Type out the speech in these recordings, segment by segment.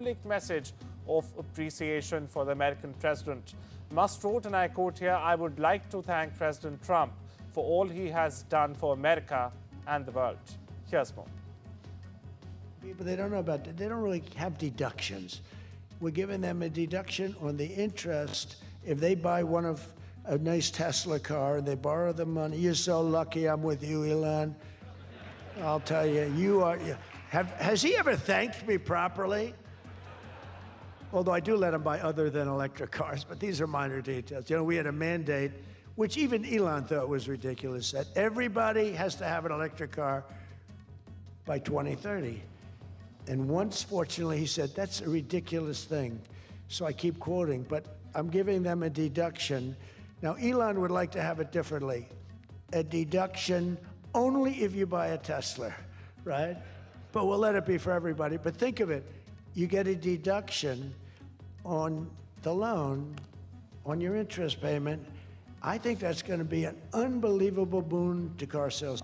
public message of appreciation for the American president. Musk wrote, and I quote here, "I would like to thank President Trump for all he has done for America and the world." Here's more. People, they don't know about that. They don't really have deductions. We're giving them a deduction on the interest if they buy a nice Tesla car and they borrow the money. You're so lucky I'm with you, Elon. I'll tell you, has he ever thanked me properly? Although I do let him buy other than electric cars, but these are minor details. You know, we had a mandate, which even Elon thought was ridiculous, that everybody has to have an electric car by 2030. And once, fortunately, he said, that's a ridiculous thing. So I keep quoting, but I'm giving them a deduction. Now, Elon would like to have it differently. A deduction only if you buy a Tesla, right? But we'll let it be for everybody. But think of it. You get a deduction on the loan, on your interest payment. I think that's going to be an unbelievable boon to car sales.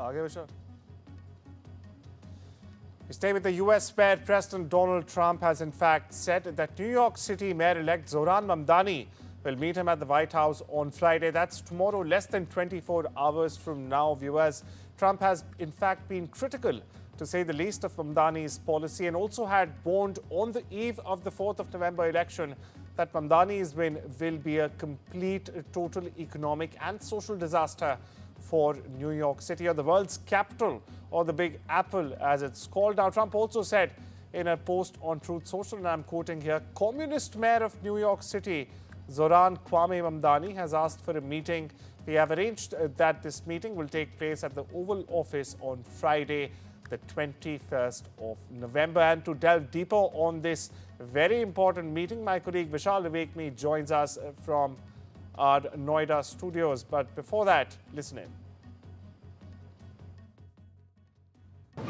We stay with the U.S. President Donald Trump has in fact said that New York City Mayor-elect Zohran Mamdani will meet him at the White House on Friday. That's tomorrow, less than 24 hours from now, viewers. Trump has in fact been critical, to say the least, of Mamdani's policy, and also had warned on the eve of the 4th of November election that Mamdani's win will be a complete, total economic and social disaster for New York City, or the world's capital, or the Big Apple, as it's called. Now, Trump also said in a post on Truth Social, and I'm quoting here, "Communist Mayor of New York City, Zohran Kwame Mamdani, has asked for a meeting. We have arranged that this meeting will take place at the Oval Office on Friday, the 21st of November. And to delve deeper on this very important meeting, my colleague Vishal Vivekmi joins us from our Noida studios. But before that, listen in.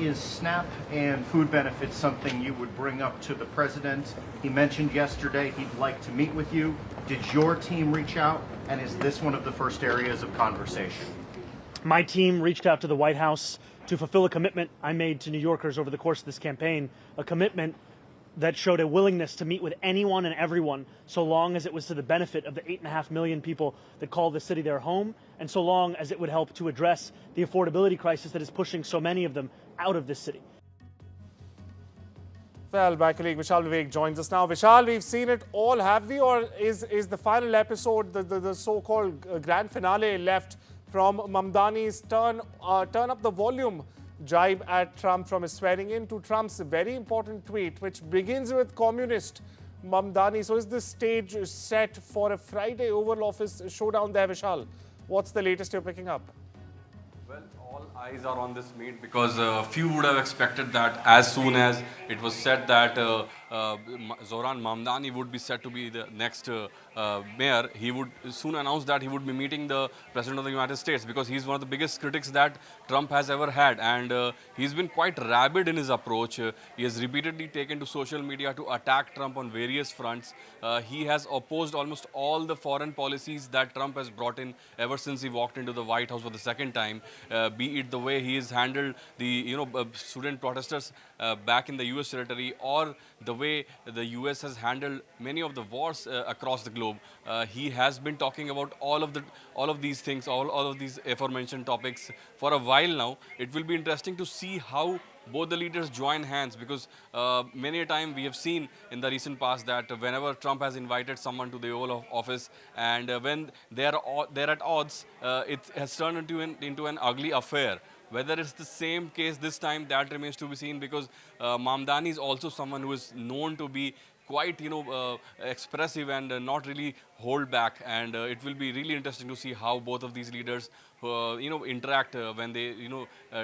Is SNAP and food benefits something you would bring up to the president? He mentioned yesterday he'd like to meet with you. Did your team reach out? And is this one of the first areas of conversation? My team reached out to the White House to fulfill a commitment I made to New Yorkers over the course of this campaign, a commitment that showed a willingness to meet with anyone and everyone, so long as it was to the benefit of the 8.5 million people that call the city their home, and so long as it would help to address the affordability crisis that is pushing so many of them out of this city. Well, my colleague Vishal Vivek joins us now. Vishal, we've seen it all, have we? Or is the final episode, the so-called grand finale, left from Mamdani's turn up the volume jibe at Trump from his swearing in to Trump's very important tweet, which begins with "communist Mamdani"? So is this stage set for a Friday Oval Office showdown there, Vishal? What's the latest you're picking up? Well, all eyes are on this meet because few would have expected that as soon as it was said that Zohran Mamdani would be set to be the next mayor, he would soon announce that he would be meeting the President of the United States, because he's one of the biggest critics that Trump has ever had, and he's been quite rabid in his approach. He has repeatedly taken to social media to attack Trump on various fronts. He has opposed almost all the foreign policies that Trump has brought in ever since he walked into the White House for the second time, be it the way he has handled the student protesters back in the U.S. territory, or the way the U.S. has handled many of the wars across the globe. He has been talking about all of these things, all of these aforementioned topics for a while now. It will be interesting to see how both the leaders join hands, because many a time we have seen in the recent past that whenever Trump has invited someone to the Oval Office, and when they're at odds, it has turned into an ugly affair. Whether it's the same case this time, that remains to be seen, because Mamdani is also someone who is known to be quite, expressive and not really hold back. And it will be really interesting to see how both of these leaders, interact when they,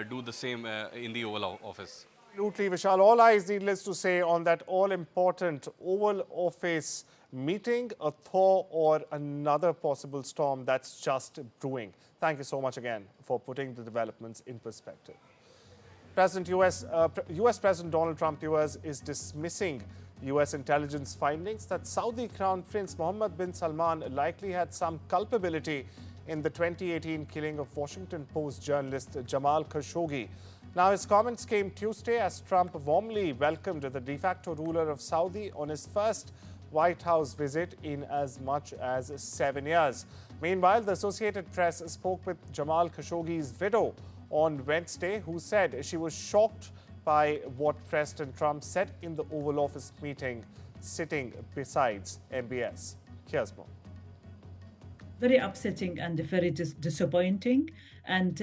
do the same in the Oval Office. Absolutely, Vishal. All eyes, needless to say, on that all-important Oval Office meeting, a thaw or another possible storm that's just brewing. Thank you so much again for putting the developments in perspective. U.S. President Donald Trump, viewers, is dismissing U.S. intelligence findings that Saudi Crown Prince Mohammed bin Salman likely had some culpability in the 2018 killing of Washington Post journalist Jamal Khashoggi. Now, his comments came Tuesday as Trump warmly welcomed the de facto ruler of Saudi on his first White House visit in as much as 7 years. Meanwhile, the Associated Press spoke with Jamal Khashoggi's widow on Wednesday, who said she was shocked by what President Trump said in the Oval Office meeting, sitting beside MBS. Here's more. Very upsetting and very disappointing. And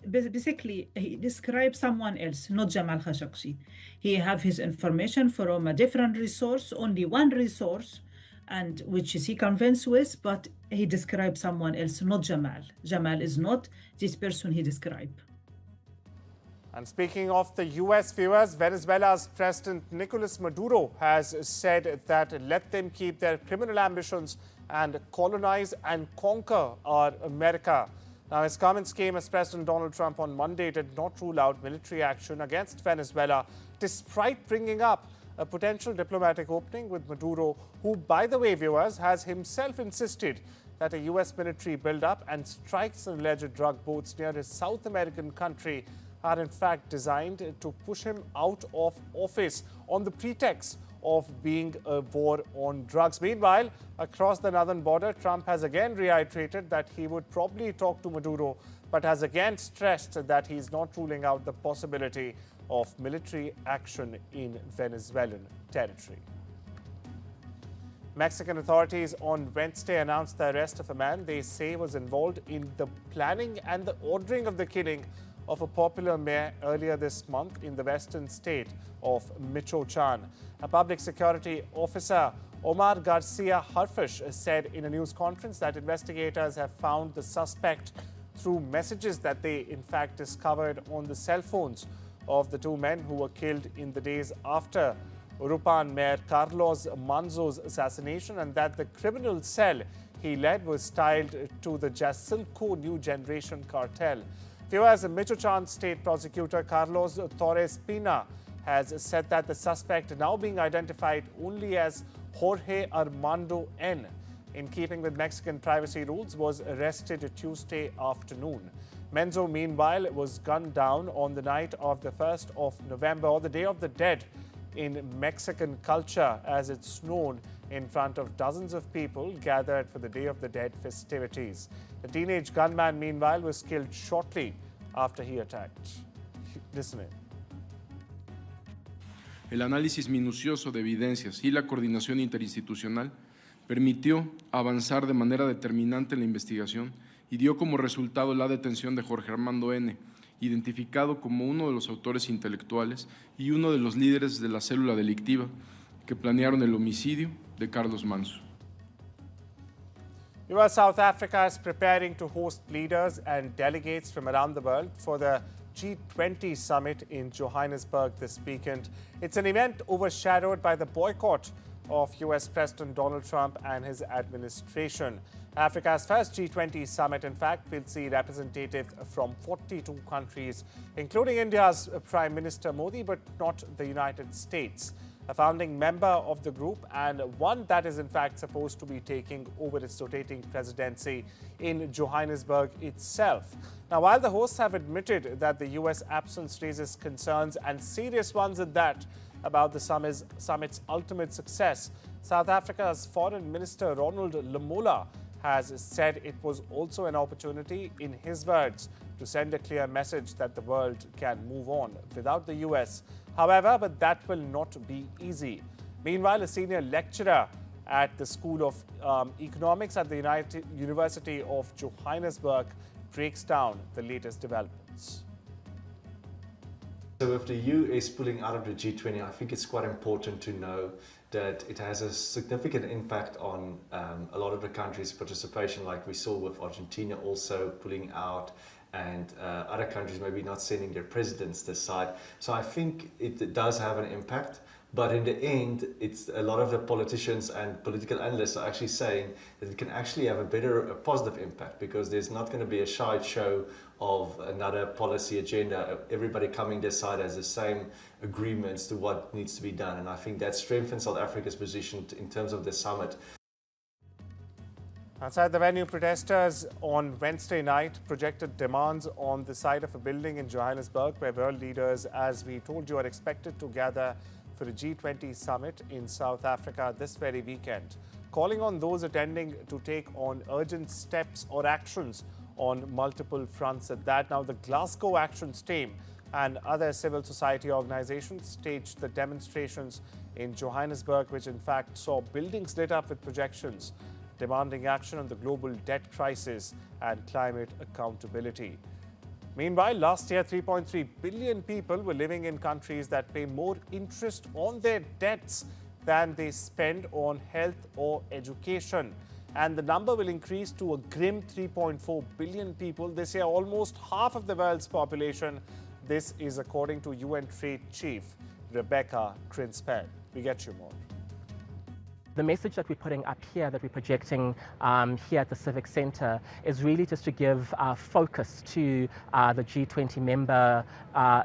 basically, he described someone else, not Jamal Khashoggi. He have his information from a different resource, only one resource, and which is he convinced with, but he described someone else, not Jamal. Jamal is not this person he described. And speaking of the U.S. viewers, Venezuela's President Nicolas Maduro has said that let them keep their criminal ambitions and colonize and conquer our America. Now, his comments came as President Donald Trump on Monday did not rule out military action against Venezuela, despite bringing up a potential diplomatic opening with Maduro, who, by the way, viewers, has himself insisted that a U.S. military buildup and strikes on alleged drug boats near his South American country are in fact designed to push him out of office on the pretext of being a war on drugs. Meanwhile, across the northern border, Trump has again reiterated that he would probably talk to Maduro, but has again stressed that he's not ruling out the possibility of military action in Venezuelan territory. Mexican authorities on Wednesday announced the arrest of a man they say was involved in the planning and the ordering of the killing of a popular mayor earlier this month in the western state of Michoacan. A public security officer, Omar Garcia Harfush, said in a news conference that investigators have found the suspect through messages that they in fact discovered on the cell phones of the two men who were killed in the days after Urupan Mayor Carlos Manzo's assassination, and that the criminal cell he led was tied to the Jasilco New Generation cartel. Viewers, Michoacan State Prosecutor Carlos Torres Pina has said that the suspect, now being identified only as Jorge Armando N., in keeping with Mexican privacy rules, was arrested Tuesday afternoon. Menzo, meanwhile, was gunned down on the night of the 1st of November, or the Day of the Dead in Mexican culture, as it's known, in front of dozens of people gathered for the Day of the Dead festivities. The teenage gunman, meanwhile, was killed shortly after he attacked. Listen in. El análisis minucioso de evidencias y la coordinación interinstitucional permitió avanzar de manera determinante en la investigación y dio como resultado la detención de Jorge Armando N., identificado como uno de los autores intelectuales y uno de los líderes de la célula delictiva que planearon el homicidio de Carlos Manzo. U.S. South Africa is preparing to host leaders and delegates from around the world for the G20 summit in Johannesburg this weekend. It's an event overshadowed by the boycott of U.S. President Donald Trump and his administration. Africa's first G20 summit, in fact, will see representatives from 42 countries, including India's Prime Minister Modi, but not the United States, a founding member of the group and one that is in fact supposed to be taking over its rotating presidency in Johannesburg itself. Now, while the hosts have admitted that the U.S. absence raises concerns, and serious ones at that, about the summit's ultimate success, South Africa's Foreign Minister Ronald Lamola has said it was also an opportunity, in his words, to send a clear message that the world can move on without the U.S. However, but that will not be easy. Meanwhile, a senior lecturer at the School of Economics at the University of Johannesburg breaks down the latest developments. So with the US pulling out of the G20, I think it's quite important to know that it has a significant impact on a lot of the countries' participation, like we saw with Argentina also pulling out, and other countries maybe not sending their presidents this side. So I think it does have an impact. But in the end, it's a lot of the politicians and political analysts are actually saying that it can actually have a positive impact, because there's not going to be a sideshow of another policy agenda. Everybody coming this side has the same agreements to what needs to be done. And I think that strengthens South Africa's position in terms of the summit. Outside the venue, protesters on Wednesday night projected demands on the side of a building in Johannesburg, where world leaders, as we told you, are expected to gather for a G20 summit in South Africa this very weekend, calling on those attending to take on urgent steps or actions on multiple fronts at that. Now, the Glasgow Actions team and other civil society organizations staged the demonstrations in Johannesburg, which in fact saw buildings lit up with projections demanding action on the global debt crisis and climate accountability. Meanwhile, last year, 3.3 billion people were living in countries that pay more interest on their debts than they spend on health or education. And the number will increase to a grim 3.4 billion people this year, almost half of the world's population. This is according to UN Trade Chief Rebecca Crinspan. We get you more. The message that we're putting up here, that we're projecting here at the Civic Centre, is really just to give focus to the G20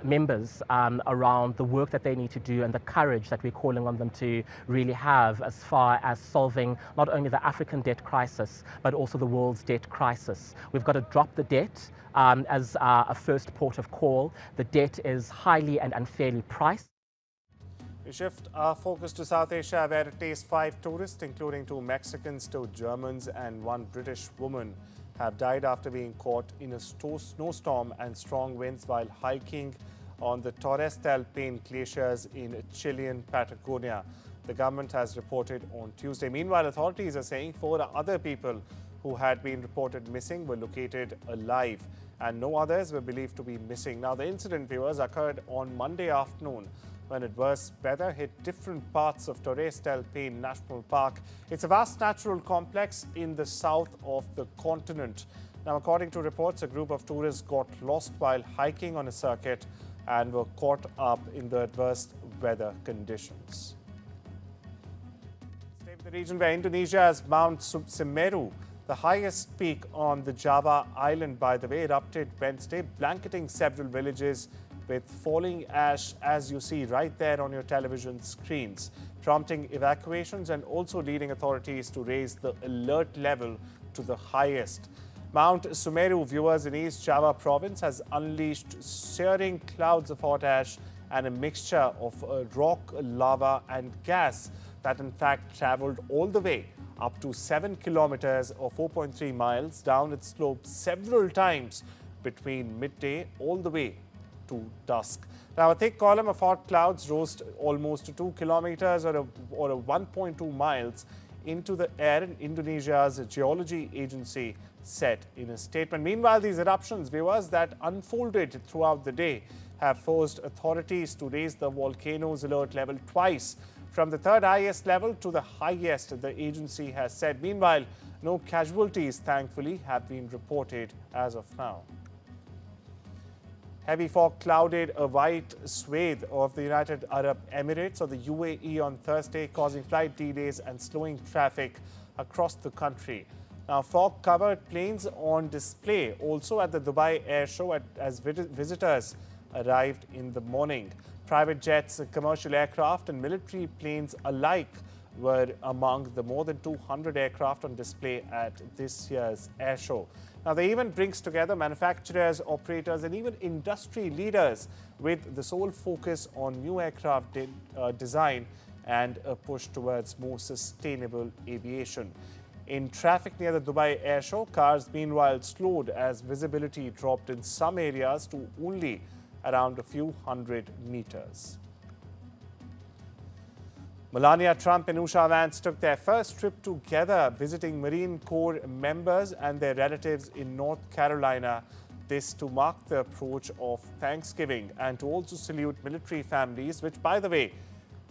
members around the work that they need to do and the courage that we're calling on them to really have as far as solving not only the African debt crisis, but also the world's debt crisis. We've got to drop the debt as a first port of call. The debt is highly and unfairly priced. We shift our focus to South Asia, where at least 5 tourists, including 2 Mexicans, 2 Germans and 1 British woman, have died after being caught in a snowstorm and strong winds while hiking on the Torres del Paine glaciers in Chilean Patagonia. The government has reported on Tuesday. Meanwhile, authorities are saying 4 other people who had been reported missing were located alive, and no others were believed to be missing. Now, the incident, viewers, occurred on Monday afternoon when adverse weather hit different parts of Torres del Paine National Park. It's a vast natural complex in the south of the continent. Now, according to reports, a group of tourists got lost while hiking on a circuit and were caught up in the adverse weather conditions. Stay with the region where Indonesia's Mount Semeru, the highest peak on the Java island, by the way, erupted Wednesday, blanketing several villages with falling ash, as you see right there on your television screens, prompting evacuations and also leading authorities to raise the alert level to the highest. Mount Semeru, viewers, in East Java province has unleashed searing clouds of hot ash and a mixture of rock, lava and gas that in fact traveled all the way up to 7 kilometers or 4.3 miles down its slope several times between midday all the way to dusk. Now, a thick column of hot clouds rose almost 2 kilometers or 1.2 miles into the air, Indonesia's geology agency said in a statement. Meanwhile, these eruptions, viewers, that unfolded throughout the day have forced authorities to raise the volcano's alert level twice, from the 3rd highest level to the highest, the agency has said. Meanwhile, no casualties, thankfully, have been reported as of now. Heavy fog clouded a wide swathe of the United Arab Emirates or the UAE on Thursday, causing flight delays and slowing traffic across the country. Now, fog-covered planes on display also at the Dubai Air Show as visitors arrived in the morning. Private jets, commercial aircraft and military planes alike were among the more than 200 aircraft on display at this year's air show. Now, the event brings together manufacturers, operators and even industry leaders with the sole focus on new aircraft design and a push towards more sustainable aviation. In traffic near the Dubai Air Show, cars meanwhile slowed as visibility dropped in some areas to only around a few hundred meters. Melania Trump and Usha Vance took their first trip together, visiting Marine Corps members and their relatives in North Carolina. This to mark the approach of Thanksgiving and to also salute military families, which, by the way,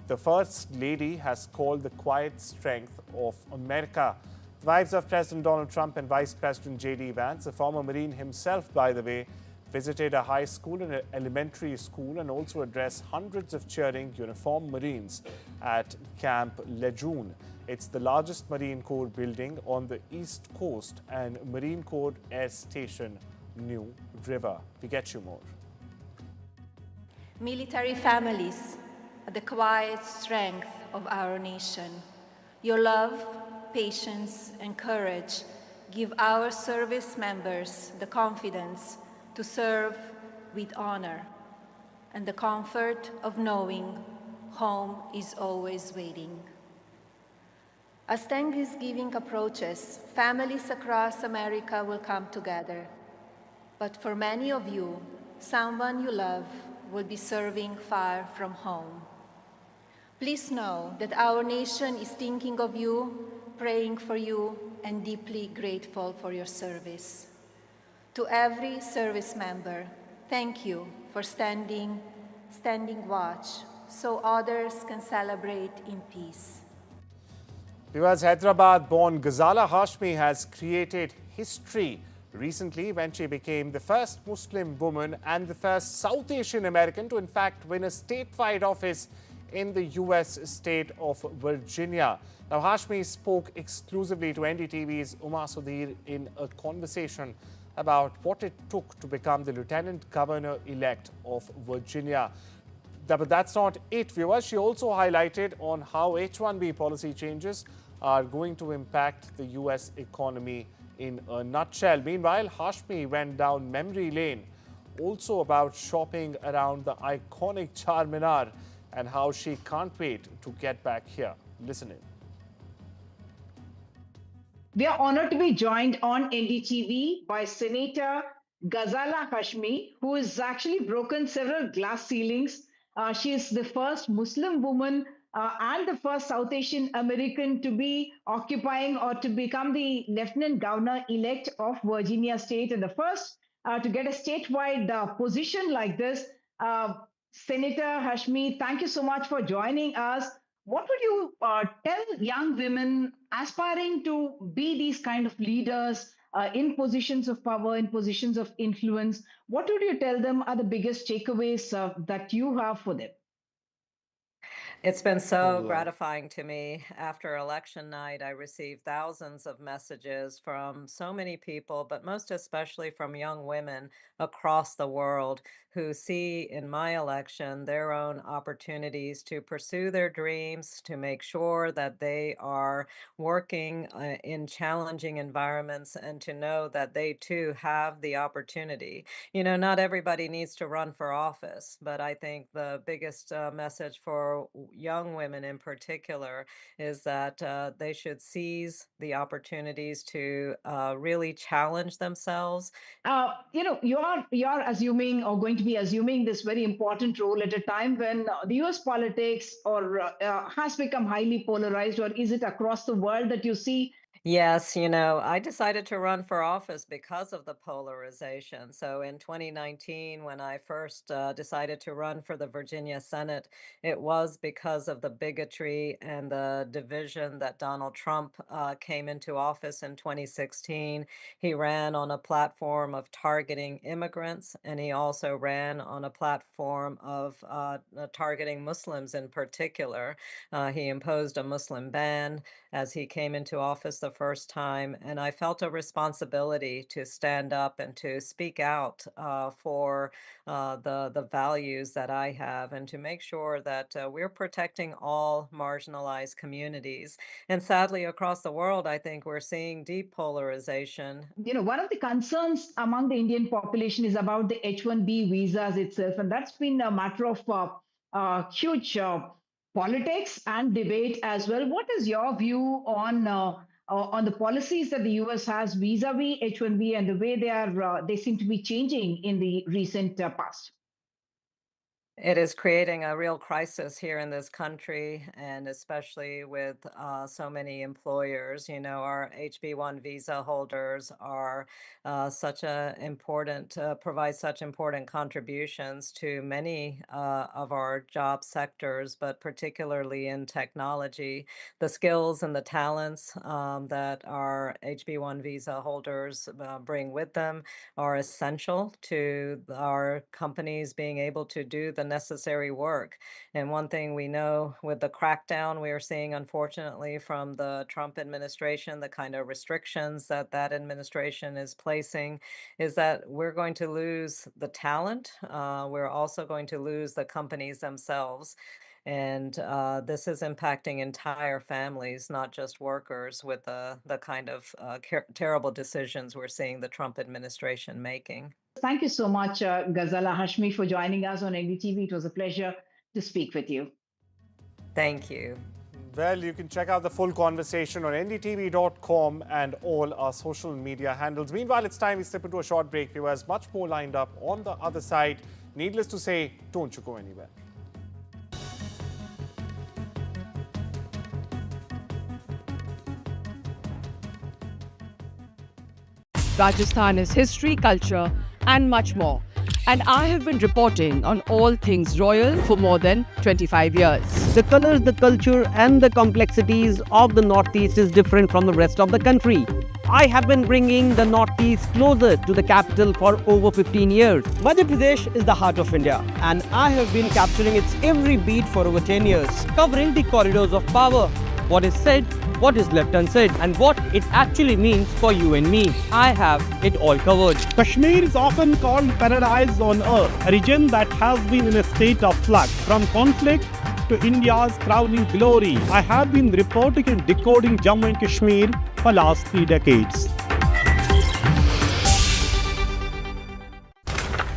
the First Lady has called the quiet strength of America. The wives of President Donald Trump and Vice President J.D. Vance, a former Marine himself, by the way, visited a high school and an elementary school and also addressed hundreds of cheering uniformed Marines at Camp Lejeune. It's the largest Marine Corps building on the East Coast and Marine Corps Air Station, New River. We get you more. Military families are the quiet strength of our nation. Your love, patience, and courage give our service members the confidence to serve with honor and the comfort of knowing home is always waiting. As Thanksgiving approaches, families across America will come together. But for many of you, someone you love will be serving far from home. Please know that our nation is thinking of you, praying for you, and deeply grateful for your service. To every service member, thank you for standing watch so others can celebrate in peace. Viewers, Hyderabad-born Ghazala Hashmi has created history recently when she became the first Muslim woman and the first South Asian American to in fact win a statewide office in the U.S. state of Virginia. Now, Hashmi spoke exclusively to NDTV's Uma Sudhir in a conversation about what it took to become the Lieutenant Governor-elect of Virginia. But that's not it, viewers. She also highlighted on how H-1B policy changes are going to impact the U.S. economy in a nutshell. Meanwhile, Hashmi went down memory lane, also about shopping around the iconic Charminar and how she can't wait to get back here. Listen in. We are honored to be joined on NDTV by Senator Ghazala Hashmi, who has actually broken several glass ceilings. She is the first Muslim woman and the first South Asian American to be occupying or to become the Lieutenant Governor-elect of Virginia State, and the first to get a statewide position like this. Senator Hashmi, thank you so much for joining us. What would you tell young women aspiring to be these kind of leaders in positions of power, in positions of influence? What would you tell them are the biggest takeaways that you have for them? It's been so gratifying to me. After election night, I received thousands of messages from so many people, but most especially from young women across the world who see in my election their own opportunities to pursue their dreams, to make sure that they are working in challenging environments, and to know that they too have the opportunity. You know, not everybody needs to run for office, but I think the biggest message for young women in particular is that they should seize the opportunities to really challenge themselves. You know, you're assuming or going to be assuming this very important role at a time when the U.S. politics or has become highly polarized, or is it across the world that you see? Yes, you know, I decided to run for office because of the polarization. So in 2019, when I first decided to run for the Virginia Senate, it was because of the bigotry and the division that Donald Trump came into office in 2016. He ran on a platform of targeting immigrants, and he also ran on a platform of targeting Muslims in particular. He imposed a Muslim ban as he came into office the first time, and I felt a responsibility to stand up and to speak out for the values that I have, and to make sure that we're protecting all marginalized communities. And sadly, across the world, I think we're seeing deep polarization. You know, one of the concerns among the Indian population is about the H-1B visas itself, and that's been a matter of huge politics and debate as well. What is your view on the policies that the U.S. has vis-a-vis H-1B and the way they seem to be changing in the recent past? It is creating a real crisis here in this country, and especially with so many employers. You know, our HB1 visa holders are such a important, provide such important contributions to many of our job sectors, but particularly in technology. The skills and the talents that our HB1 visa holders bring with them are essential to our companies being able to do the necessary work. And one thing we know with the crackdown we are seeing, unfortunately, from the Trump administration, the kind of restrictions that that administration is placing, is that we're going to lose the talent. We're also going to lose the companies themselves. And this is impacting entire families, not just workers, with the kind of terrible decisions we're seeing the Trump administration making. Thank you so much, Ghazala Hashmi, for joining us on NDTV. It was a pleasure to speak with you. Thank you. Well, you can check out the full conversation on ndtv.com and all our social media handles. Meanwhile, it's time we step into a short break. Viewers, much more lined up on the other side. Needless to say, don't you go anywhere. Rajasthan is history, culture, and much more. And I have been reporting on all things royal for more than 25 years. The colors, the culture, and the complexities of the Northeast is different from the rest of the country. I have been bringing the Northeast closer to the capital for over 15 years. Madhya Pradesh is the heart of India, and I have been capturing its every beat for over 10 years, covering the corridors of power, what is said, what is left unsaid, and what it actually means for you and me. I have it all covered. Kashmir is often called paradise on earth, a region that has been in a state of flux. From conflict to India's crowning glory, I have been reporting and decoding Jammu and Kashmir for last 3 decades.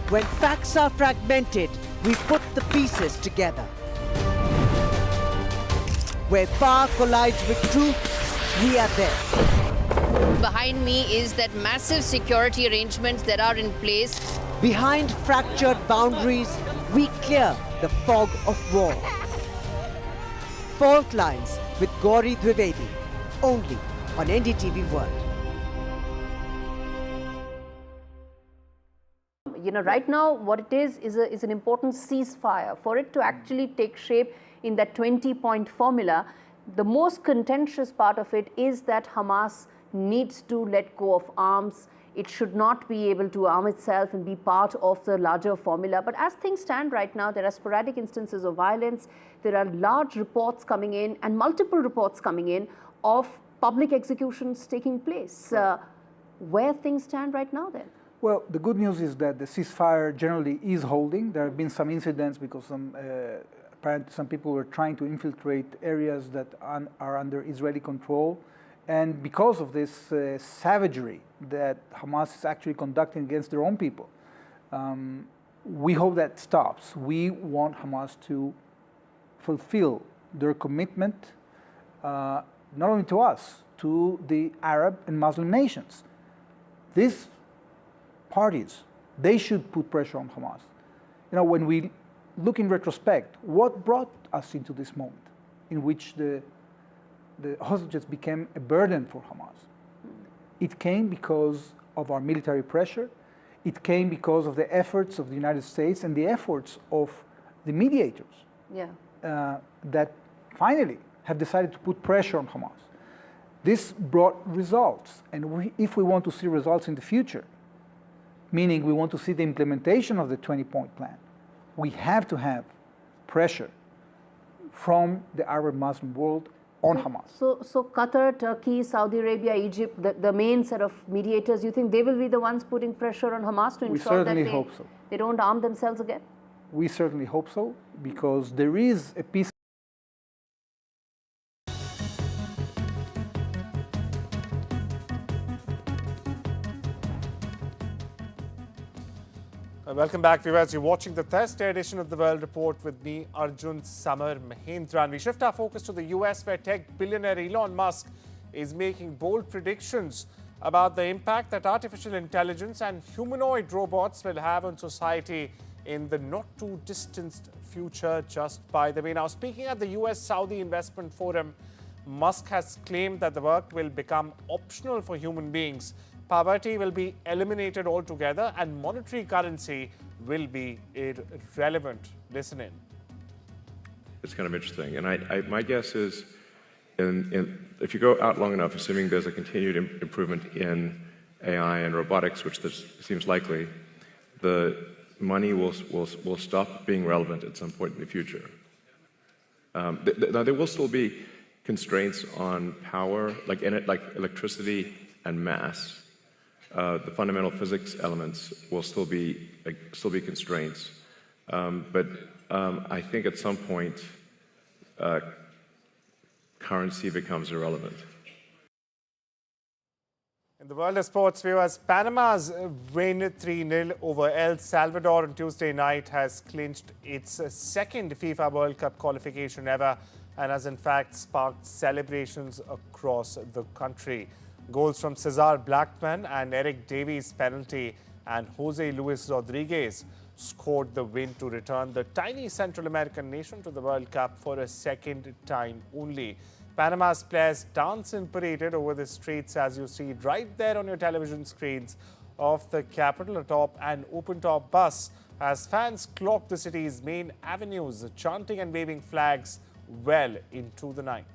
When facts are fragmented, we put the pieces together. Where power collides with truth, we are there. Behind me is that massive security arrangements that are in place. Behind fractured boundaries, we clear the fog of war. Fault Lines with Gauri Dwivedi, only on NDTV World. Right now what it is an important ceasefire. For it to actually take shape in that 20-point formula, the most contentious part of it is that Hamas needs to let go of arms. It should not be able to arm itself and be part of the larger formula. But as things stand right now, there are sporadic instances of violence. There are large reports coming in and multiple reports coming in of public executions taking place. Where things stand right now then? Well, the good news is that the ceasefire generally is holding. There have been some incidents because apparently some people were trying to infiltrate areas that are under Israeli control. And because of this savagery that Hamas is actually conducting against their own people, we hope that stops. We want Hamas to fulfill their commitment, not only to us, to the Arab and Muslim nations. These parties, they should put pressure on Hamas. When we look in retrospect, what brought us into this moment in which the hostages became a burden for Hamas? It came because of our military pressure. It came because of the efforts of the United States and the efforts of the mediators that finally have decided to put pressure on Hamas. This brought results, and if we want to see results in the future, meaning we want to see the implementation of the 20-point plan, we have to have pressure from the Arab Muslim world on Hamas. So Qatar, Turkey, Saudi Arabia, Egypt, the main set of mediators, you think they will be the ones putting pressure on Hamas to ensure that they don't arm themselves again? We certainly hope so, because there is a peace. Welcome back, viewers. You're watching the Thursday edition of the World Report with me, Arjun Samar Mahendran. We shift our focus to the US, where tech billionaire Elon Musk is making bold predictions about the impact that artificial intelligence and humanoid robots will have on society in the not-too-distant future, just by the way. Now, speaking at the US-Saudi Investment Forum, Musk has claimed that the work will become optional for human beings. Poverty will be eliminated altogether and monetary currency will be irrelevant. Listen in. It's kind of interesting. And my guess is, if you go out long enough, assuming there's a continued improvement in AI and robotics, which seems likely, the money will stop being relevant at some point in the future. Now, there will still be constraints on power, like electricity and mass. The fundamental physics elements will still be constraints, but I think at some point currency becomes irrelevant. In the world of sports, viewers, Panama's win 3-0 over El Salvador on Tuesday night has clinched its second FIFA World Cup qualification ever and has in fact sparked celebrations across the country. Goals from Cesar Blackman and Eric Davies' penalty and Jose Luis Rodriguez scored the win to return the tiny Central American nation to the World Cup for a second time only. Panama's players danced and paraded over the streets, as you see right there on your television screens, of the capital atop an open-top bus as fans clocked the city's main avenues, chanting and waving flags well into the night.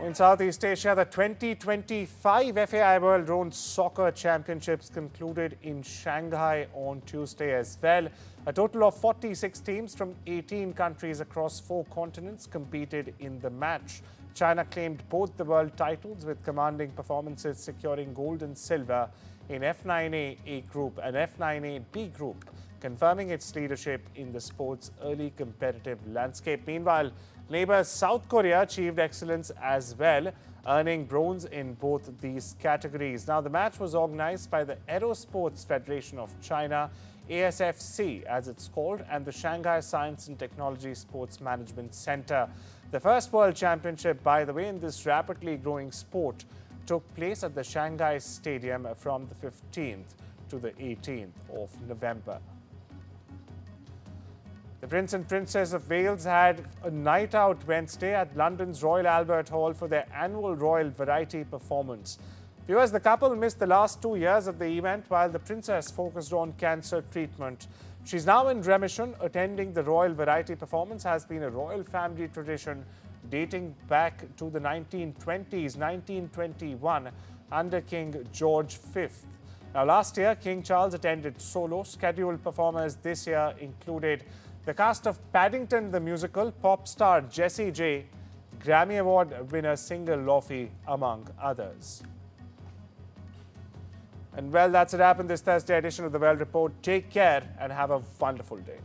In Southeast Asia, the 2025 FAI World Road Soccer Championships concluded in Shanghai on Tuesday as well. A total of 46 teams from 18 countries across 4 continents competed in the match. China claimed both the world titles with commanding performances, securing gold and silver in F9A A group and F9A B group, confirming its leadership in the sport's early competitive landscape. Meanwhile, neighbor South Korea achieved excellence as well, earning bronze in both these categories. Now, the match was organized by the Aerosports Federation of China, ASFC as it's called, and the Shanghai Science and Technology Sports Management Center. The first World Championship, by the way, in this rapidly growing sport took place at the Shanghai Stadium from the 15th to the 18th of November. The Prince and Princess of Wales had a night out Wednesday at London's Royal Albert Hall for their annual Royal Variety performance. Viewers, the couple missed the last 2 years of the event while the princess focused on cancer treatment. She's now in remission. Attending the Royal Variety performance has been a royal family tradition dating back to the 1920s, 1921, under King George V. Now, last year, King Charles attended solo. Scheduled performers this year included the cast of Paddington the Musical, pop star Jessie J, Grammy Award winner singer Lofi, among others. And well, that's a wrap in this Thursday edition of the World Report. Take care and have a wonderful day.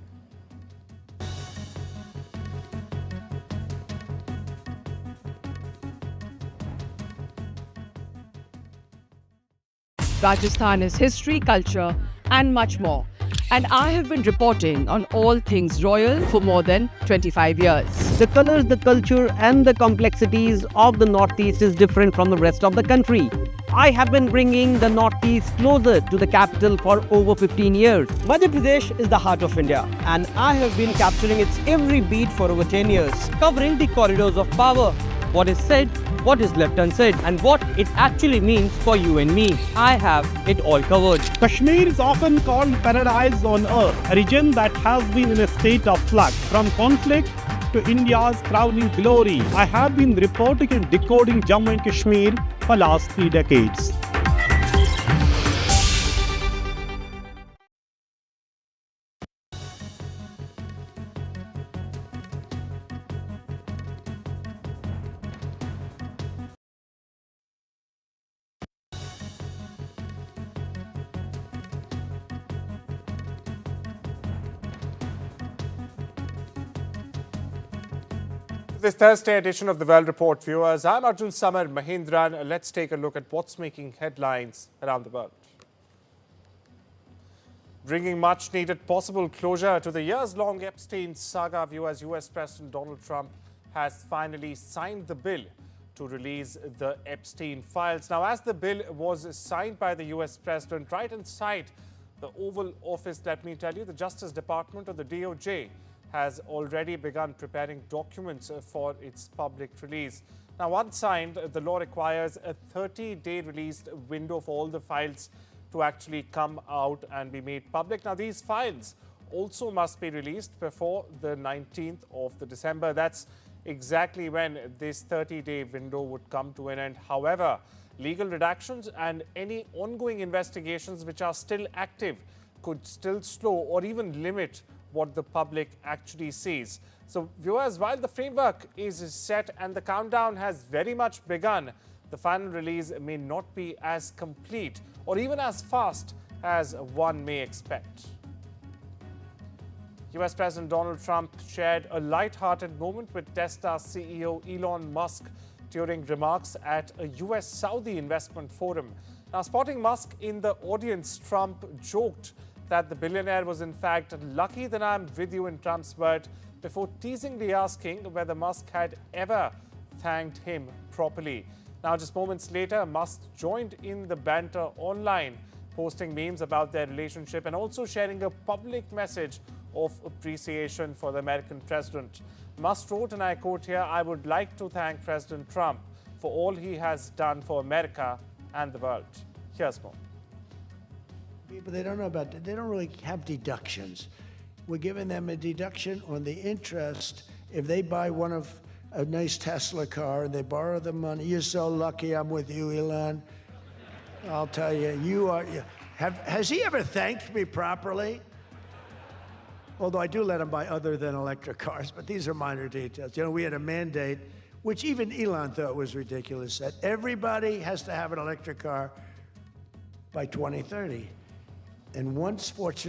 Rajasthan is history, culture, and much more. And I have been reporting on all things royal for more than 25 years. The colors, the culture, and the complexities of the Northeast is different from the rest of the country. I have been bringing the Northeast closer to the capital for over 15 years. Madhya Pradesh is the heart of India, and I have been capturing its every beat for over 10 years, covering the corridors of power, what is said, what is left unsaid, and what it actually means for you and me. I have it all covered. Kashmir is often called paradise on earth, a region that has been in a state of flux from conflict to India's crowning glory. I have been reporting and decoding Jammu and Kashmir for last 3 decades. This Thursday edition of the World Report, viewers, I'm Arjun Samar Mahindran. Let's take a look at what's making headlines around the world. Bringing much needed possible closure to the years-long Epstein saga, viewers, U.S. President Donald Trump has finally signed the bill to release the Epstein files. Now, as the bill was signed by the U.S. President, right inside the Oval Office, let me tell you, the Justice Department of the DOJ has already begun preparing documents for its public release. Now, once signed, the law requires a 30-day release window for all the files to actually come out and be made public. Now, these files also must be released before the 19th of December. That's exactly when this 30-day window would come to an end. However, legal redactions and any ongoing investigations which are still active could still slow or even limit what the public actually sees. So viewers, while the framework is set and the countdown has very much begun, the final release may not be as complete or even as fast as one may expect. U.S. President Donald Trump shared a light-hearted moment with Tesla CEO Elon Musk during remarks at a U.S. Saudi investment forum. Now, spotting Musk in the audience, Trump joked that the billionaire was in fact lucky that I'm with you, in Trump's word, before teasingly asking whether Musk had ever thanked him properly. Now, just moments later, Musk joined in the banter online, posting memes about their relationship and also sharing a public message of appreciation for the American president. Musk wrote, and I quote here, "I would like to thank President Trump for all he has done for America and the world." Here's more. People, they don't know about that. They don't really have deductions. We're giving them a deduction on the interest if they buy a nice Tesla car and they borrow the money. You're so lucky I'm with you, Elon. I'll tell you, you are. Has he ever thanked me properly? Although I do let him buy other than electric cars, but these are minor details. You know, we had a mandate, which even Elon thought was ridiculous, that everybody has to have an electric car by 2030. And once, fortunately,